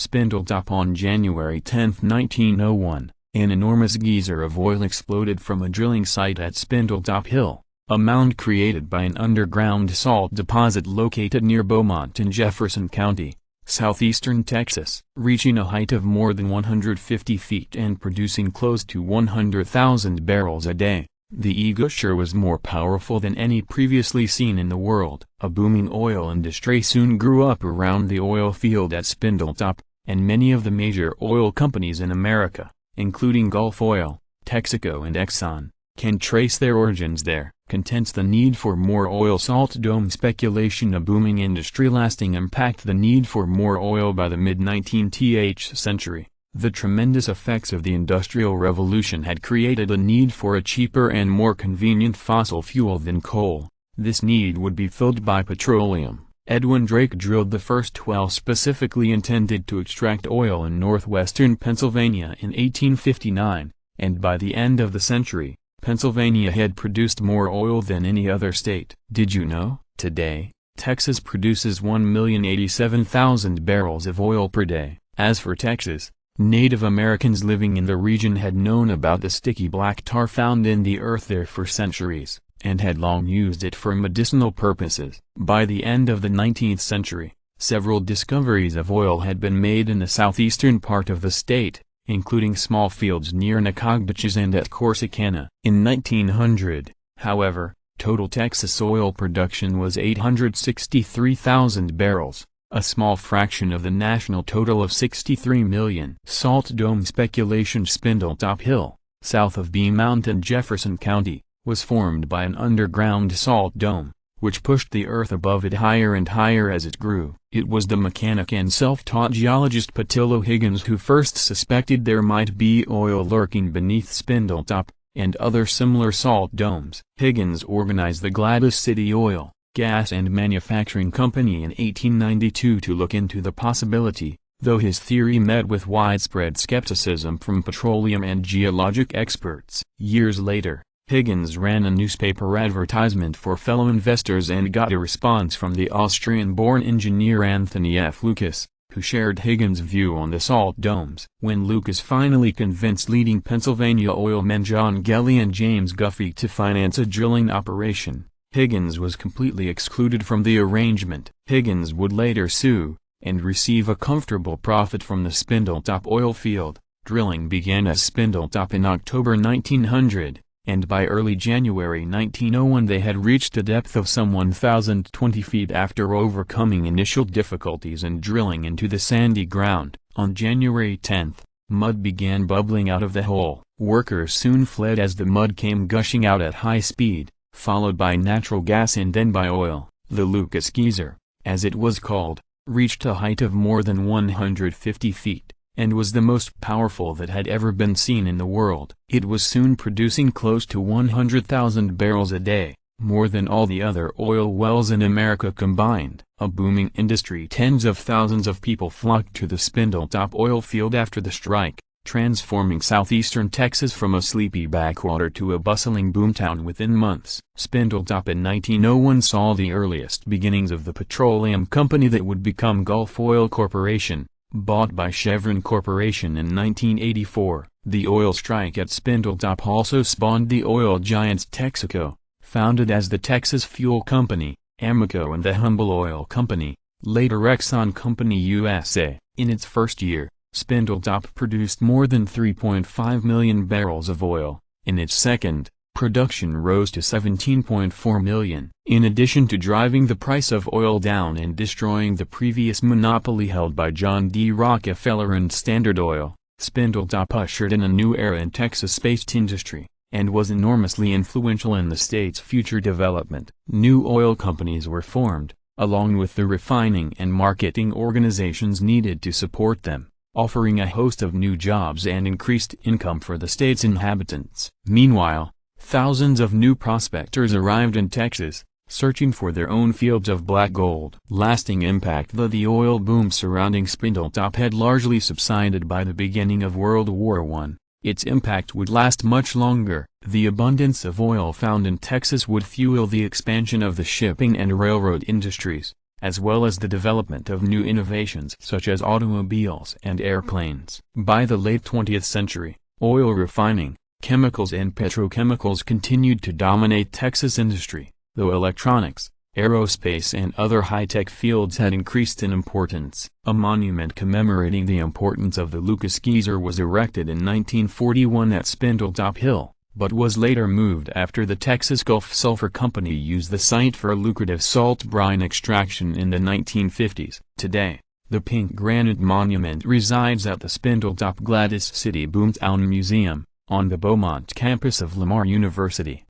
Spindletop. On January 10, 1901, an enormous geyser of oil exploded from a drilling site at Spindletop Hill, a mound created by an underground salt deposit located near Beaumont in Jefferson County, southeastern Texas. Reaching a height of more than 150 feet and producing close to 100,000 barrels a day, the geyser was more powerful than any previously seen in the world. A booming oil industry soon grew up around the oil field at Spindletop, and many of the major oil companies in America, including Gulf Oil, Texaco and Exxon, can trace their origins there. Contents the need for more oil. Salt dome speculation. A booming industry lasting impact. The need for more oil. By the mid-19th century, the tremendous effects of the Industrial Revolution had created a need for a cheaper and more convenient fossil fuel than coal. This need would be filled by petroleum. Edwin Drake drilled the first well specifically intended to extract oil in northwestern Pennsylvania in 1859, and by the end of the century, Pennsylvania had produced more oil than any other state. Did you know? Today, Texas produces 1,087,000 barrels of oil per day. As for Texas, Native Americans living in the region had known about the sticky black tar found in the earth there for centuries, and had long used it for medicinal purposes. By the end of the 19th century, several discoveries of oil had been made in the southeastern part of the state, including small fields near Nacogdoches and at Corsicana. In 1900, however, total Texas oil production was 863,000 barrels, a small fraction of the national total of 63 million. Salt dome speculation. Spindletop Hill, south of Beaumont in Jefferson County, was formed by an underground salt dome, which pushed the earth above it higher and higher as it grew. It was the mechanic and self-taught geologist Patillo Higgins who first suspected there might be oil lurking beneath Spindletop, and other similar salt domes. Higgins organized the Gladys City Oil, Gas and Manufacturing Company in 1892 to look into the possibility, though his theory met with widespread skepticism from petroleum and geologic experts. Years later, Higgins ran a newspaper advertisement for fellow investors and got a response from the Austrian-born engineer Anthony F. Lucas, who shared Higgins' view on the salt domes. When Lucas finally convinced leading Pennsylvania oilmen John Gelly and James Guffey to finance a drilling operation, Higgins was completely excluded from the arrangement. Higgins would later sue, and receive a comfortable profit from the Spindletop oil field. Drilling began at Spindletop in October 1900. And by early January 1901 they had reached a depth of some 1,020 feet after overcoming initial difficulties and drilling into the sandy ground. On January 10, mud began bubbling out of the hole. Workers soon fled as the mud came gushing out at high speed, followed by natural gas and then by oil. The Lucas Geyser, as it was called, reached a height of more than 150 feet. And was the most powerful that had ever been seen in the world. It was soon producing close to 100,000 barrels a day, more than all the other oil wells in America combined. A booming industry. Tens of thousands of people flocked to the Spindletop oil field after the strike, transforming southeastern Texas from a sleepy backwater to a bustling boomtown within months. Spindletop in 1901 saw the earliest beginnings of the petroleum company that would become Gulf Oil Corporation, bought by Chevron Corporation in 1984. The oil strike at Spindletop also spawned the oil giants Texaco, founded as the Texas Fuel Company, Amoco and the Humble Oil Company, later Exxon Company USA. In its first year, Spindletop produced more than 3.5 million barrels of oil. In its second, production rose to 17.4 million. In addition to driving the price of oil down and destroying the previous monopoly held by John D. Rockefeller and Standard Oil, Spindletop ushered in a new era in Texas-based industry, and was enormously influential in the state's future development. New oil companies were formed, along with the refining and marketing organizations needed to support them, offering a host of new jobs and increased income for the state's inhabitants. Meanwhile, thousands of new prospectors arrived in Texas, searching for their own fields of black gold. Lasting impact. The oil boom surrounding Spindletop had largely subsided by the beginning of World War I. Its impact would last much longer. The abundance of oil found in Texas would fuel the expansion of the shipping and railroad industries, as well as the development of new innovations such as automobiles and airplanes. By the late 20th century, oil refining, chemicals and petrochemicals continued to dominate Texas industry, though electronics, aerospace and other high-tech fields had increased in importance. A monument commemorating the importance of the Lucas Geyser was erected in 1941 at Spindletop Hill, but was later moved after the Texas Gulf Sulphur Company used the site for lucrative salt brine extraction in the 1950s. Today, the pink granite monument resides at the Spindletop Gladys City Boomtown Museum, on the Beaumont campus of Lamar University.